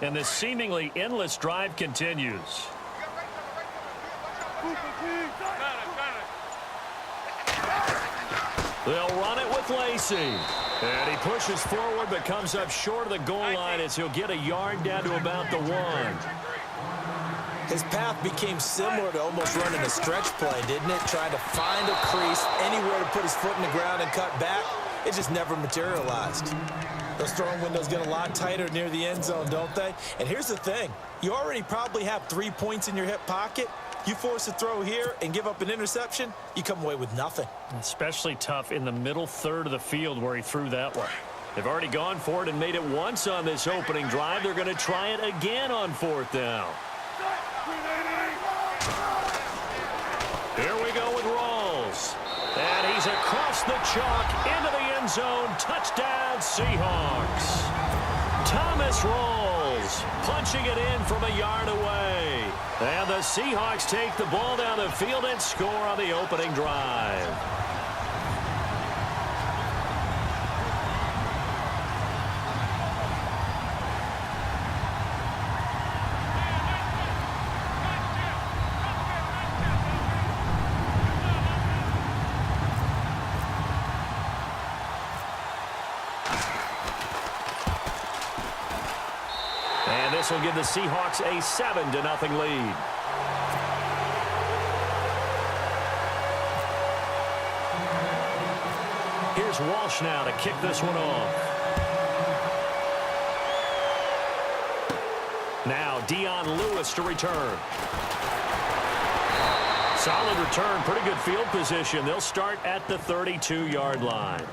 And this seemingly endless drive continues. They'll run it with Lacey. And he pushes forward but comes up short of the goal line as he'll get a yard down to about the 1. His path became similar to almost running a stretch play, didn't it? Trying to find a crease, anywhere to put his foot in the ground and cut back. It just never materialized. Those throwing windows get a lot tighter near the end zone, don't they? And here's the thing. You already probably have 3 points in your hip pocket. You force a throw here and give up an interception, you come away with nothing. Especially tough in the middle third of the field where he threw that one. They've already gone for it and made it once on this opening drive. They're going to try it again on 4th down. Here we go with Rawls. And he's across the chalk into the end zone. Touchdown, Seahawks. Thomas Rawls punching it in from a yard away. And the Seahawks take the ball down the field and score on the opening drive. And this will give the Seahawks a 7-0 lead. Here's Walsh now to kick this one off. Now Dion Lewis to return. Solid return, pretty good field position. They'll start at the 32-yard line.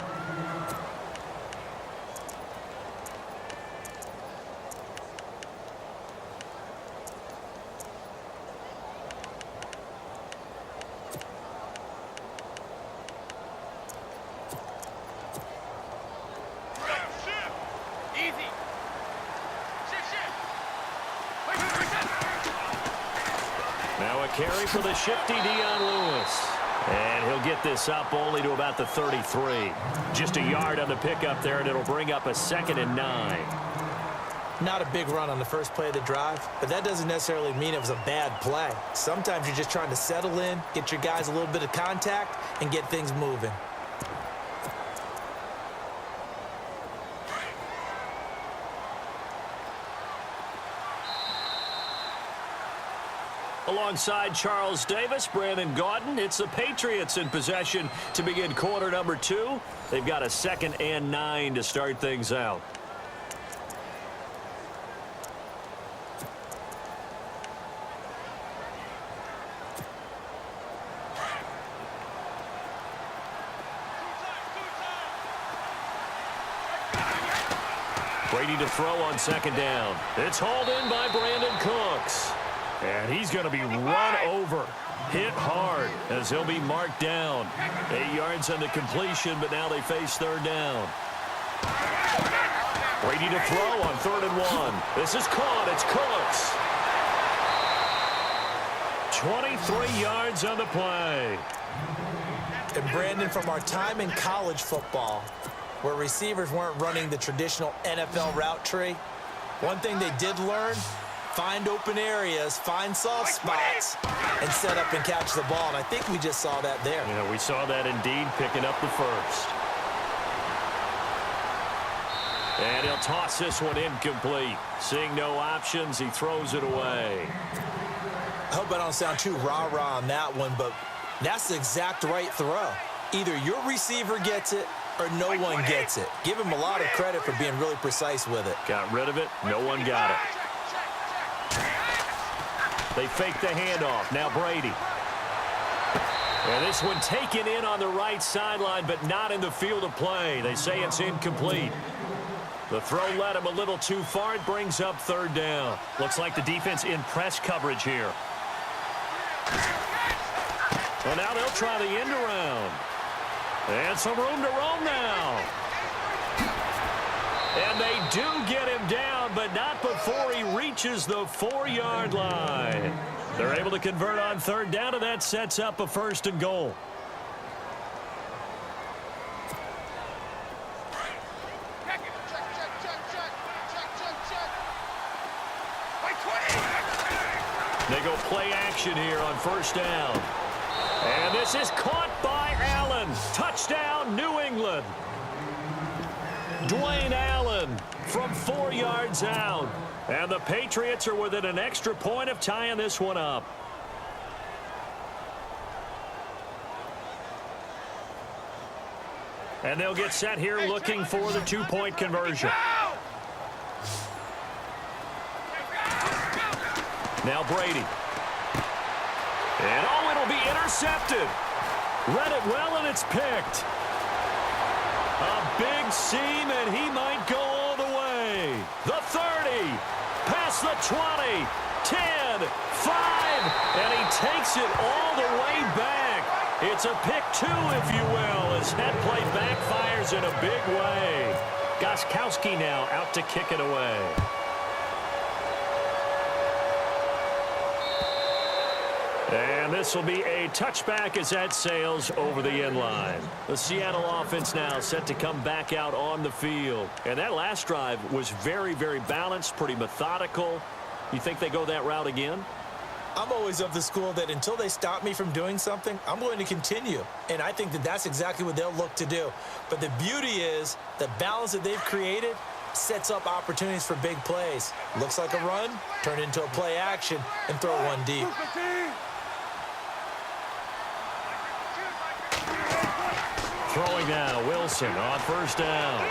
Now a carry for the shifty Dion Lewis. And he'll get this up only to about the 33. Just a yard on the pickup there, and it'll bring up a 2nd and 9. Not a big run on the first play of the drive, but that doesn't necessarily mean it was a bad play. Sometimes you're just trying to settle in, get your guys a little bit of contact, and get things moving. Alongside Charles Davis, Brandon Gaudin, it's the Patriots in possession to begin quarter number 2. They've got a 2nd and 9 to start things out. Brady to throw on 2nd down. It's hauled in by Brandon Cooks. And he's going to be run over, hit hard, as he'll be marked down. 8 yards on the completion, but now they face 3rd down. Brady to throw on 3rd and 1. This is caught. It's Cooks. 23 yards on the play. And Brandon, from our time in college football, where receivers weren't running the traditional NFL route tree, one thing they did learn: find open areas, find soft spots, and set up and catch the ball. And I think we just saw that there. Yeah, we saw that indeed, picking up the first. And he'll toss this one incomplete. Seeing no options, he throws it away. I hope I don't sound too rah-rah on that one, but that's the exact right throw. Either your receiver gets it or no one gets it. Give him a lot of credit for being really precise with it. Got rid of it. No one got it. They fake the handoff. Now Brady. And this one taken in on the right sideline, but not in the field of play. They say it's incomplete. The throw led him a little too far. It brings up 3rd down. Looks like the defense in press coverage here. Well, now they'll try the end around. And some room to roam now. And they do get him down, but not before he reaches the 4-yard line. They're able to convert on 3rd down, and that sets up a 1st and goal. They go play action here on first down. And this is caught by Allen. Touchdown, New England. Dwayne Allen from 4 yards out. And the Patriots are within an extra point of tying this one up. And they'll get set here looking for the 2-point conversion. Now Brady. And it'll be intercepted. Read it well, and it's picked. A big seam, and he might go all the way. The 30, past the 20, 10, 5, and he takes it all the way back. It's a pick 2, if you will, as that play backfires in a big way. Gostkowski now out to kick it away. And this will be a touchback as that sails over the end line. The Seattle offense now set to come back out on the field. And that last drive was very, very balanced, pretty methodical. You think they go that route again? I'm always of the school that until they stop me from doing something, I'm going to continue. And I think that that's exactly what they'll look to do. But the beauty is the balance that they've created sets up opportunities for big plays. Looks like a run, turn it into a play action, and throw one deep. Throwing now, Wilson on first down.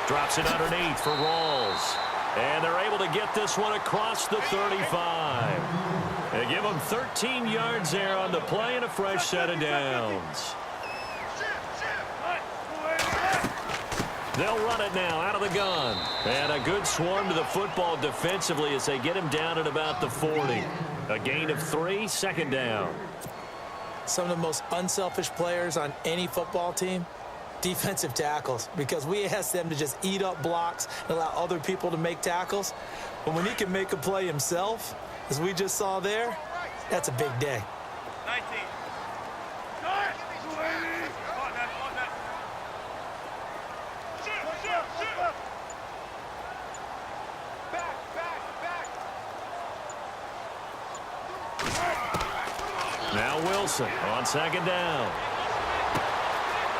Drops it underneath for Rawls. And they're able to get this one across the 35. They give them 13 yards there on the play and a fresh set of downs. They'll run it now out of the gun. And a good swarm to the football defensively as they get him down at about the 40. A gain of 3, second down. Some of the most unselfish players on any football team, defensive tackles, because we ask them to just eat up blocks and allow other people to make tackles. But when he can make a play himself, as we just saw there, that's a big day. 19. Now Wilson on second down.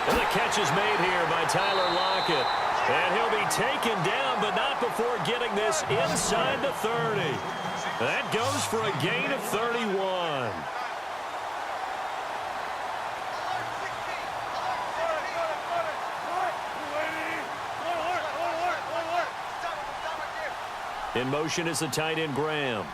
And the catch is made here by Tyler Lockett. And he'll be taken down, but not before getting this inside the 30. That goes for a gain of 31. In motion is the tight end Graham.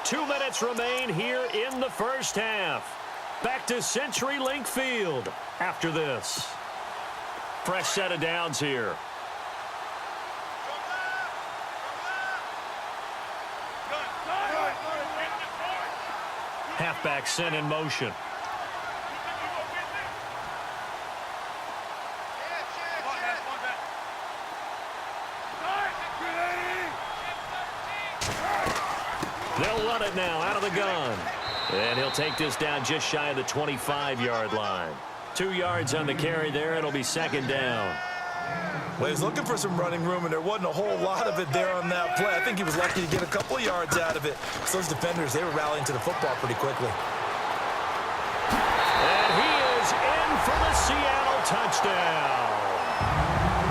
Two minutes remain here in the first half. Back to CenturyLink Field after this. Fresh set of downs here. Halfback sent in motion. They'll run it now out of the gun. And he'll take this down just shy of the 25-yard line. 2 yards on the carry there. It'll be second down. Well, he was looking for some running room, and there wasn't a whole lot of it there on that play. I think he was lucky to get a couple of yards out of it. So those defenders, they were rallying to the football pretty quickly. And he is in for the Seattle touchdown.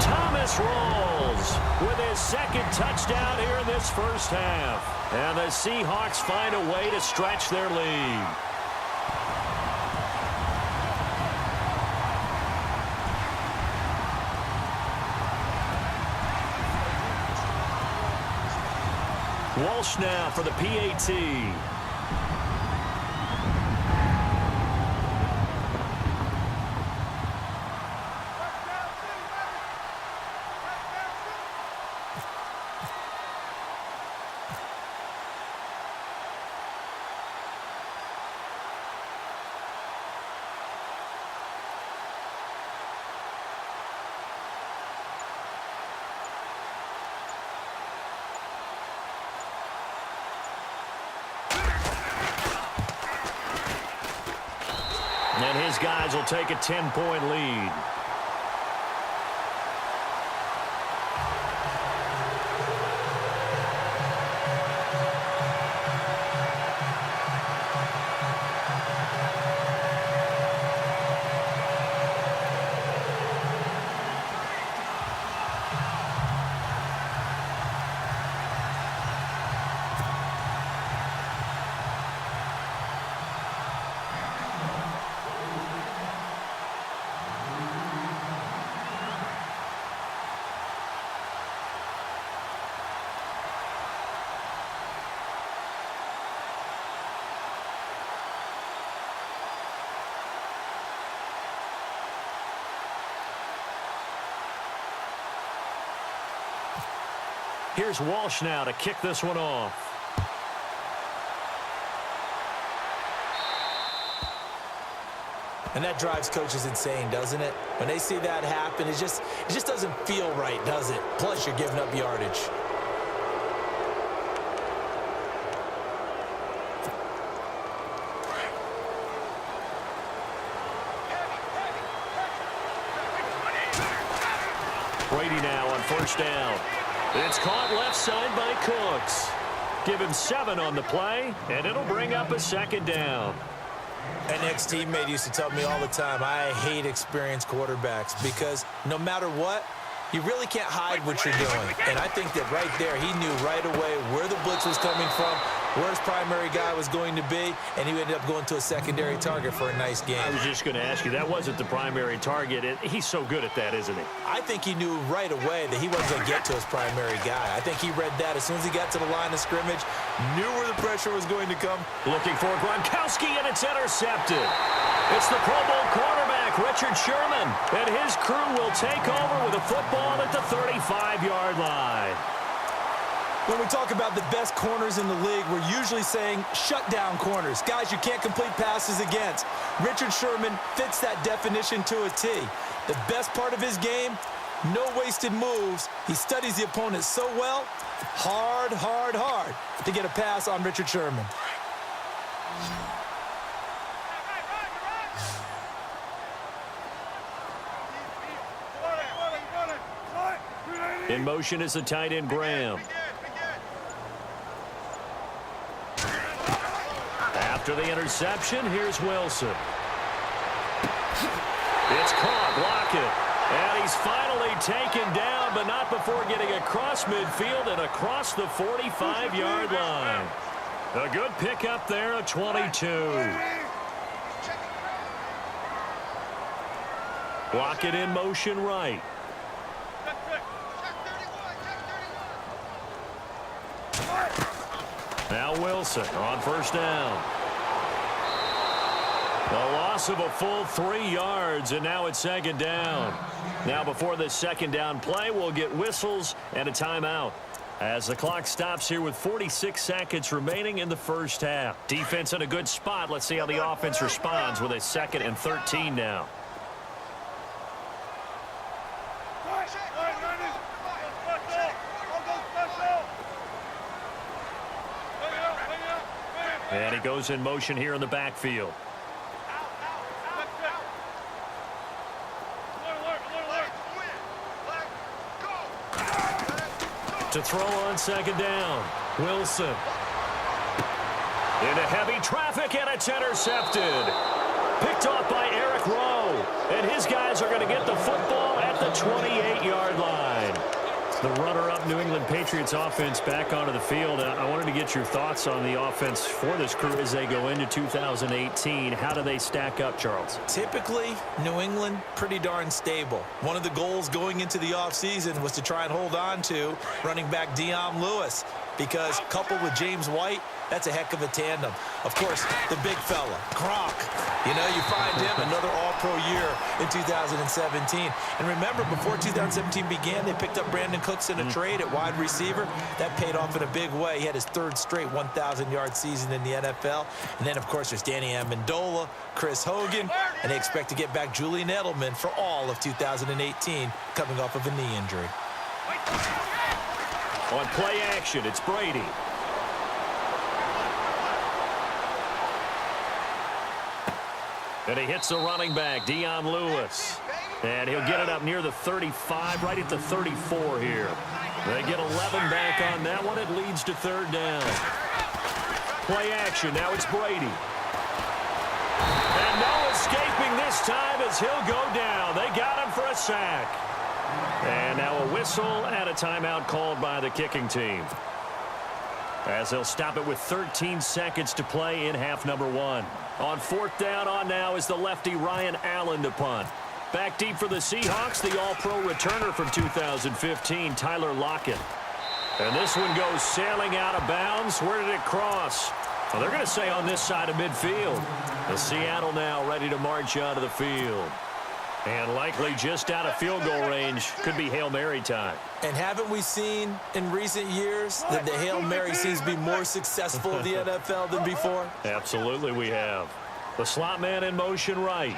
Thomas Rawls with his second touchdown here in this first half. And the Seahawks find a way to stretch their lead. Walsh now for the PAT. And his guys will take a 10-point lead. Here's Walsh now to kick this one off. And that drives coaches insane, doesn't it? When they see that happen, it just doesn't feel right, does it? Plus, you're giving up yardage. Brady now on first down. It's caught left side by Cooks. Give him 7 on the play, and it'll bring up a second down. An ex-teammate used to tell me all the time, I hate experienced quarterbacks because no matter what, you really can't hide what you're doing. And I think that right there, he knew right away where the blitz was coming from, where his primary guy was going to be, and he ended up going to a secondary target for a nice game. I was just going to ask you, that wasn't the primary target. He's so good at that, isn't he? I think he knew right away that he wasn't going to get to his primary guy. I think he read that as soon as he got to the line of scrimmage, knew where the pressure was going to come. Looking for Gronkowski, and it's intercepted. It's the Pro Bowl quarterback, Richard Sherman, and his crew will take over with a football at the 35-yard line. When we talk about the best corners in the league, we're usually saying shutdown corners, guys you can't complete passes against. Richard Sherman fits that definition to a T. The best part of his game, no wasted moves. He studies the opponent so well, hard to get a pass on Richard Sherman. In motion is the tight end, Graham. After the interception, here's Wilson. It's caught, Lockett. And he's finally taken down, but not before getting across midfield and across the 45-yard line. A good pickup there at 22. Lockett in motion right. Now Wilson on first down. The loss of a full 3 yards, and now it's second down. Now before this second down play, we'll get whistles and a timeout as the clock stops here with 46 seconds remaining in the first half. Defense in a good spot. Let's see how the offense responds with a 2nd and 13 now. And he goes in motion here in the backfield. To throw on second down, Wilson. Into heavy traffic, and it's intercepted. Picked off by Eric Rowe. And his guys are going to get the football at the 28-yard line. The runner-up New England Patriots offense back onto the field. I wanted to get your thoughts on the offense for this crew as they go into 2018. How do they stack up, Charles? Typically, New England, pretty darn stable. One of the goals going into the offseason was to try and hold on to running back Dion Lewis, because coupled with James White, that's a heck of a tandem. Of course, the big fella, Gronk. You know, you find him another all-pro year in 2017. And remember, before 2017 began, they picked up Brandon Cooks in a trade at wide receiver. That paid off in a big way. He had his 3rd straight 1,000-yard season in the NFL. And then, of course, there's Danny Amendola, Chris Hogan, and they expect to get back Julian Edelman for all of 2018, coming off of a knee injury. On play action, it's Brady. And he hits the running back, Dion Lewis. And he'll get it up near the 35, right at the 34 here. They get 11 back on that one. It leads to 3rd down. Play action. Now it's Brady. And no escaping this time as he'll go down. They got him for a sack. And now a whistle and a timeout called by the kicking team, as they'll stop it with 13 seconds to play in half number 1. On 4th down, on now is the lefty Ryan Allen to punt. Back deep for the Seahawks, the all-pro returner from 2015, Tyler Lockett. And this one goes sailing out of bounds. Where did it cross? Well, they're going to say on this side of midfield. The Seattle now ready to march out of the field. And likely just out of field goal range. Could be Hail Mary time. And haven't we seen in recent years that the Hail Mary seems to be more successful in the NFL than before? Absolutely we have. The slot man in motion right.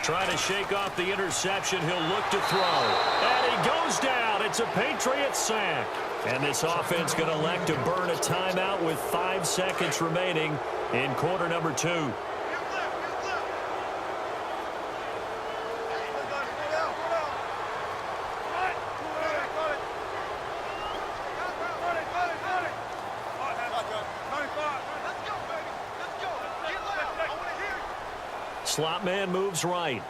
Trying to shake off the interception. He'll look to throw. And he goes down. It's a Patriots sack. And this offense going to elect to burn a timeout with 5 seconds remaining in quarter number 2. Slot man moves right.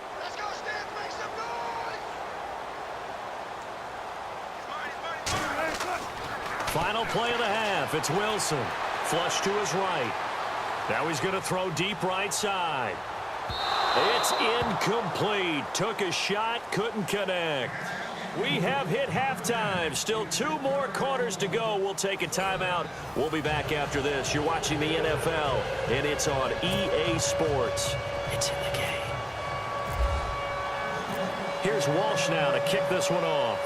Final play of the half. It's Wilson. Flush to his right. Now he's going to throw deep right side. It's incomplete. Took a shot, couldn't connect. We have hit halftime. Still 2 more quarters to go. We'll take a timeout. We'll be back after this. You're watching the NFL, and it's on EA Sports. It's in the game. Here's Walsh now to kick this one off.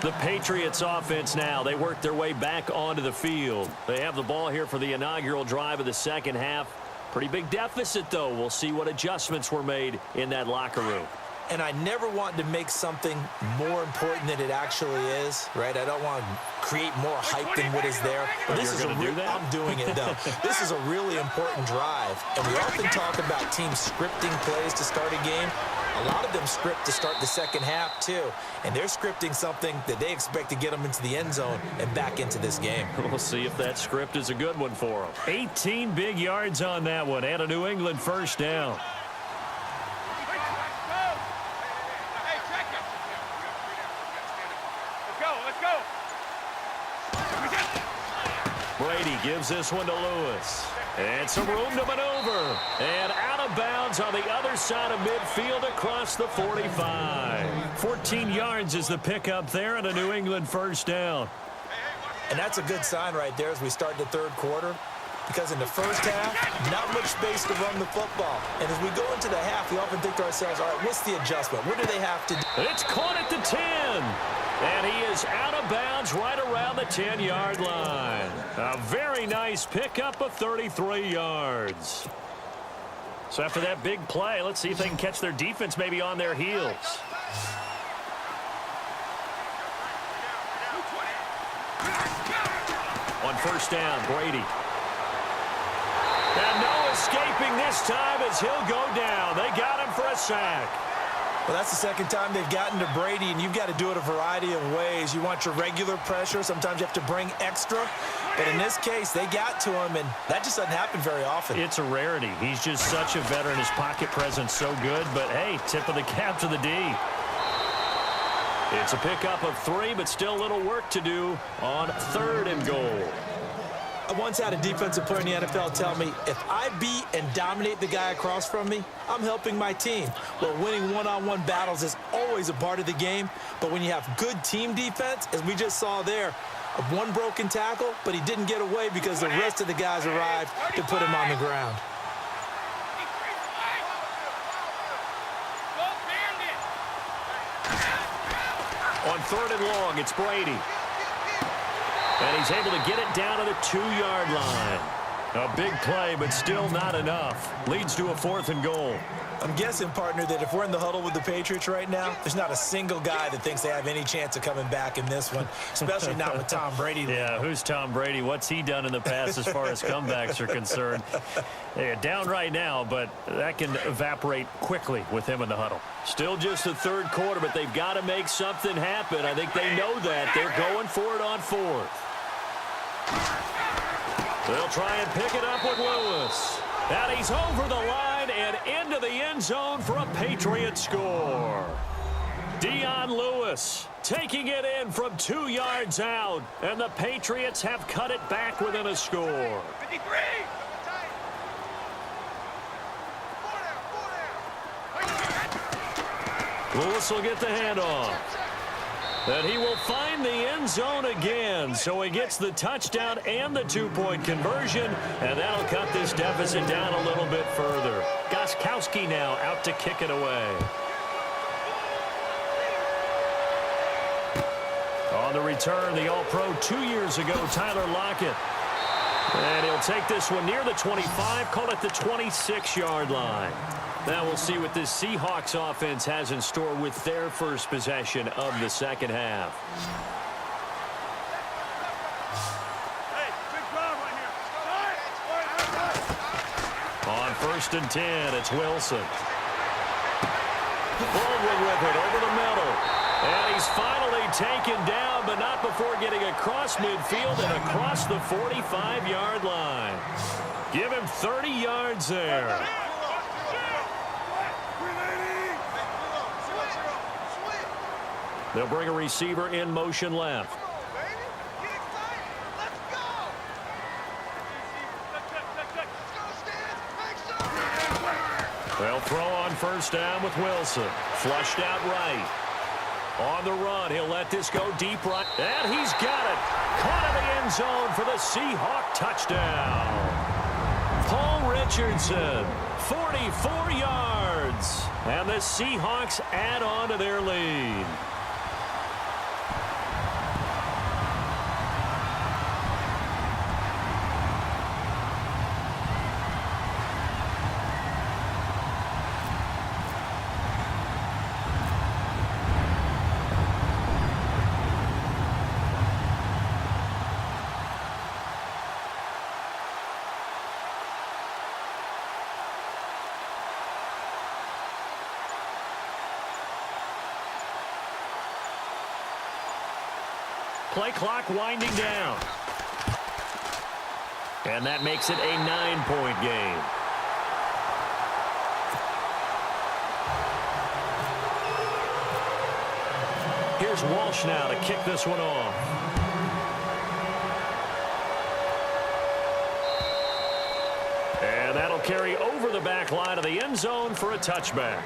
The Patriots offense now. They work their way back onto the field. They have the ball here for the inaugural drive of the second half. Pretty big deficit, though. We'll see what adjustments were made in that locker room. And I never want to make something more important than it actually is, right? I don't want to create more hype than what is there. But this is I'm doing it, though. This is a really important drive. And we often talk about teams scripting plays to start a game. A lot of them script to start the second half, too. And they're scripting something that they expect to get them into the end zone and back into this game. We'll see if that script is a good one for them. 18 big yards on that one and a New England first down. Brady gives this one to Lewis. And some room to maneuver. And out of bounds on the other side of midfield across the 45. 14 yards is the pickup there and a New England first down. And that's a good sign right there as we start the third quarter. Because in the first half, not much space to run the football. And as we go into the half, we often think to ourselves, all right, what's the adjustment? What do they have to do? It's caught at the 10. And he is out of bounds right around the 10-yard line. A very nice pickup of 33 yards. So after that big play, let's see if they can catch their defense maybe on their heels. On first down, Brady. And no escaping this time as he'll go down. They got him for a sack. Well, that's the second time they've gotten to Brady, and you've got to do it a variety of ways. You want your regular pressure. Sometimes you have to bring extra. But in this case, they got to him, and that just doesn't happen very often. It's a rarity. He's just such a veteran. His pocket presence so good. But, hey, tip of the cap to the D. It's a pickup of 3, but still a little work to do on 3rd and goal. I once had a defensive player in the NFL tell me, if I beat and dominate the guy across from me, I'm helping my team. Well, winning one-on-one battles is always a part of the game, but when you have good team defense, as we just saw there, one broken tackle, but he didn't get away because the rest of the guys arrived to put him on the ground. On 3rd and long, it's Brady. And he's able to get it down to the 2-yard line. A big play, but still not enough. Leads to a 4th and goal. I'm guessing, partner, that if we're in the huddle with the Patriots right now, there's not a single guy that thinks they have any chance of coming back in this one, especially not with Tom Brady. Yeah, who's Tom Brady? What's he done in the past as far as comebacks are concerned? They're down right now, but that can evaporate quickly with him in the huddle. Still just the 3rd quarter, but they've got to make something happen. I think they know that. They're going for it on 4th. They'll try and pick it up with Lewis. And he's over the line and into the end zone for a Patriot score. Dion Lewis taking it in from 2 yards out. And the Patriots have cut it back within a score. 53! Lewis will get the handoff. And he will find the end zone again. So he gets the touchdown and the 2-point conversion. And that'll cut this deficit down a little bit further. Gostkowski now out to kick it away. On the return, the All-Pro 2 years ago, Tyler Lockett. And he'll take this one near the 25, call it the 26-yard line. Now we'll see what this Seahawks offense has in store with their first possession of the second half. On 1st and 10, it's Wilson. Baldwin with it over the middle. And he's finally taken down, but not before getting across midfield and across the 45-yard line. Give him 30 yards there. They'll bring a receiver in motion left. They'll throw on 1st down with Wilson. Flushed out right. On the run, he'll let this go deep right. And he's got it. Caught in the end zone for the Seahawk touchdown. Paul Richardson, 44 yards. And the Seahawks add on to their lead. Play clock winding down. And that makes it a 9-point game. Here's Walsh now to kick this one off. And that'll carry over the back line of the end zone for a touchback.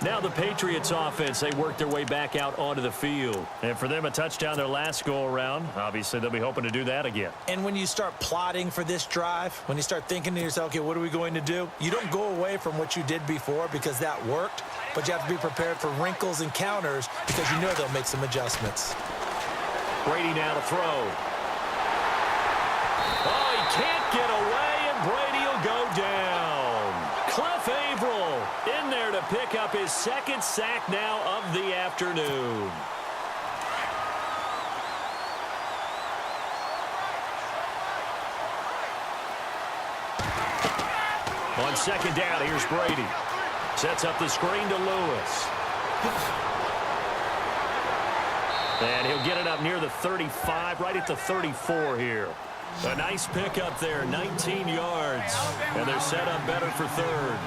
Now the Patriots offense, they work their way back out onto the field. And for them, a touchdown their last go-around. Obviously, they'll be hoping to do that again. And when you start plotting for this drive, when you start thinking to yourself, okay, what are we going to do? You don't go away from what you did before because that worked, but you have to be prepared for wrinkles and counters because you know they'll make some adjustments. Brady now to throw. Oh, he can't get away, and Brady will go down. Cliff Averill in there to pick up his second sack now of the afternoon. On 2nd down, here's Brady. Sets up the screen to Lewis. And he'll get it up near the 35, right at the 34 here. A nice pickup there, 19 yards. And they're set up better for 3rd.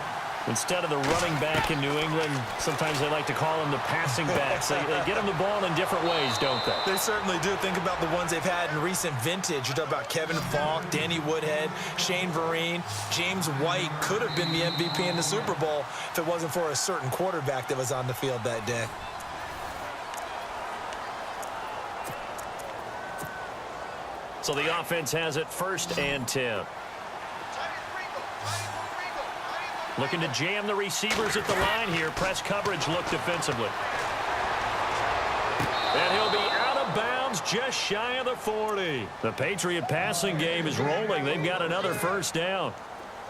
Instead of the running back in New England, sometimes they like to call them the passing backs. They get them the ball in different ways, don't they? They certainly do. Think about the ones they've had in recent vintage. You talk about Kevin Falk, Danny Woodhead, Shane Vereen. James White could have been the MVP in the Super Bowl if it wasn't for a certain quarterback that was on the field that day. So the offense has it 1st and 10. Looking to jam the receivers at the line here. Press coverage look defensively. And he'll be out of bounds just shy of the 40. The Patriot passing game is rolling. They've got another 1st down.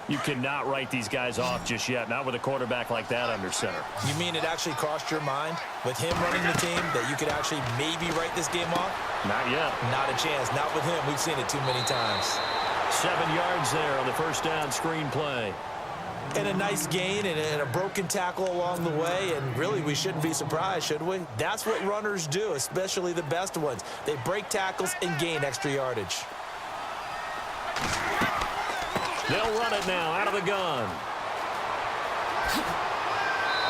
You cannot write these guys off just yet, not with a quarterback like that under center. You mean it actually crossed your mind with him running the team that you could actually maybe write this game off? Not yet. Not a chance. Not with him. We've seen it too many times. 7 yards there on the 1st down screen play. And a nice gain and a broken tackle along the way, and really we shouldn't be surprised, should we? That's what runners do, especially the best ones. They break tackles and gain extra yardage. They'll run it now out of the gun.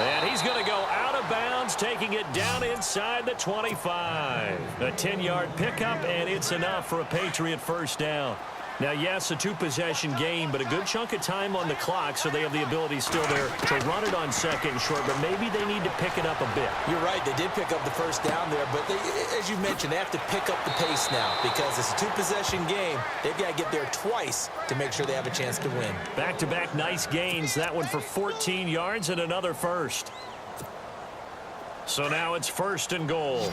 And he's going to go out of bounds, taking it down inside the 25. A 10-yard pickup, and it's enough for a Patriot 1st down. Now, yes, a two-possession game, but a good chunk of time on the clock, so they have the ability still there to run it on second and short, but maybe they need to pick it up a bit. You're right. They did pick up the first down there, but as you mentioned, they have to pick up the pace now because it's a two-possession game. They've got to get there twice to make sure they have a chance to win. Back-to-back nice gains. That one for 14 yards and another first. So now it's first and goal.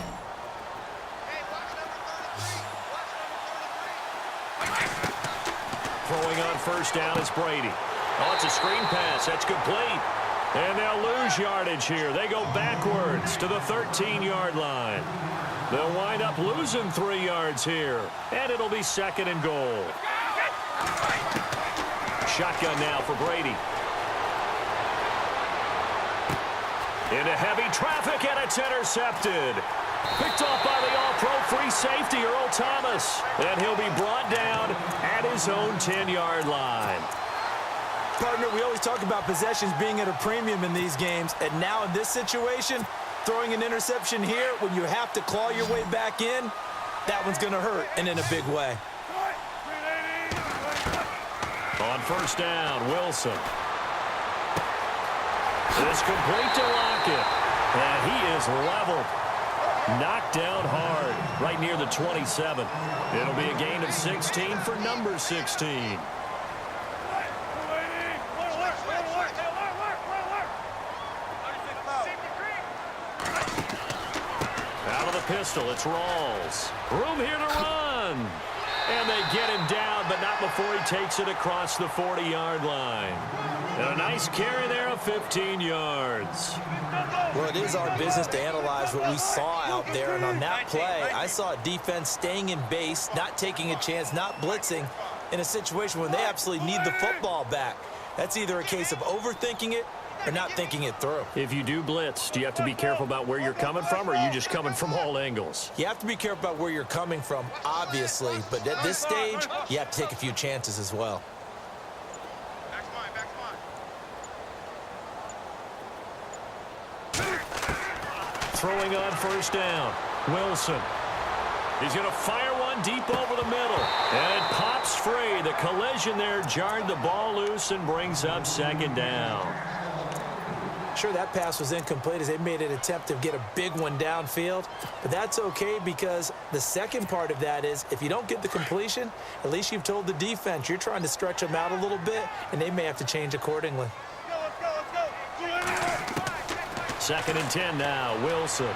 Throwing on first down is Brady. Oh, it's a screen pass. That's complete. And they'll lose yardage here. They go backwards to the 13-yard line. They'll wind up losing 3 yards here. And it'll be second and goal. Shotgun now for Brady. Into heavy traffic, and it's intercepted. Picked off by the all-pro free safety, Earl Thomas. And he'll be brought down at his own 10-yard line. Partner, we always talk about possessions being at a premium in these games. And now in this situation, throwing an interception here when you have to claw your way back in, that one's going to hurt, and in a big way. On first down, Wilson. It's complete to Lockett. And he is leveled. Knocked down hard, right near the 27. It'll be a gain of 16 for number 16. Out of the pistol, it's Rawls. Room here to run. And they get him down, but not before he takes it across the 40-yard line. And a nice carry there of 15 yards. Well, it is our business to analyze what we saw out there. And on that play, I saw a defense staying in base, not taking a chance, not blitzing in a situation when they absolutely need the football back. That's either a case of overthinking it or not thinking it through. If you do blitz, do you have to be careful about where you're coming from, or are you just coming from all angles? You have to be careful about where you're coming from, obviously. But at this stage, you have to take a few chances as well. Throwing on first down, Wilson. He's going to fire one deep over the middle. And it pops free. The collision there jarred the ball loose and brings up second down. Sure, that pass was incomplete as they made an attempt to get a big one downfield. But that's okay because the second part of that is if you don't get the completion, at least you've told the defense you're trying to stretch them out a little bit, and they may have to change accordingly. Second and 10 now, Wilson.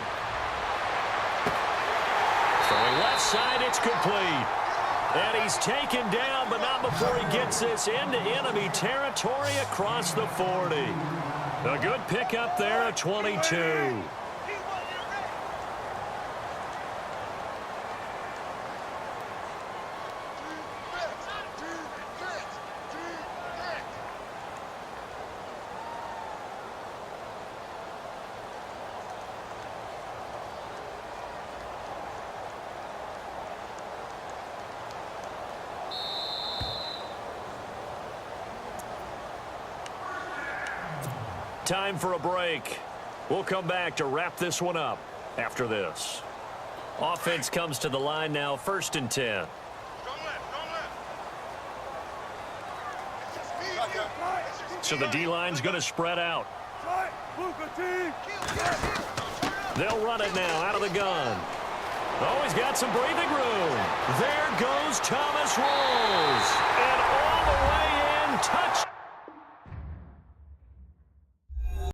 Throwing left side, it's complete. And he's taken down, but not before he gets this into enemy territory across the 40. A good pickup there at 22. Time for a break. We'll come back to wrap this one up after this. Offense comes to the line now, first and 10. So the D-line's going to spread out. They'll run it now out of the gun. Oh, he's got some breathing room. There goes Thomas Rawls. And all the way in, touchdown.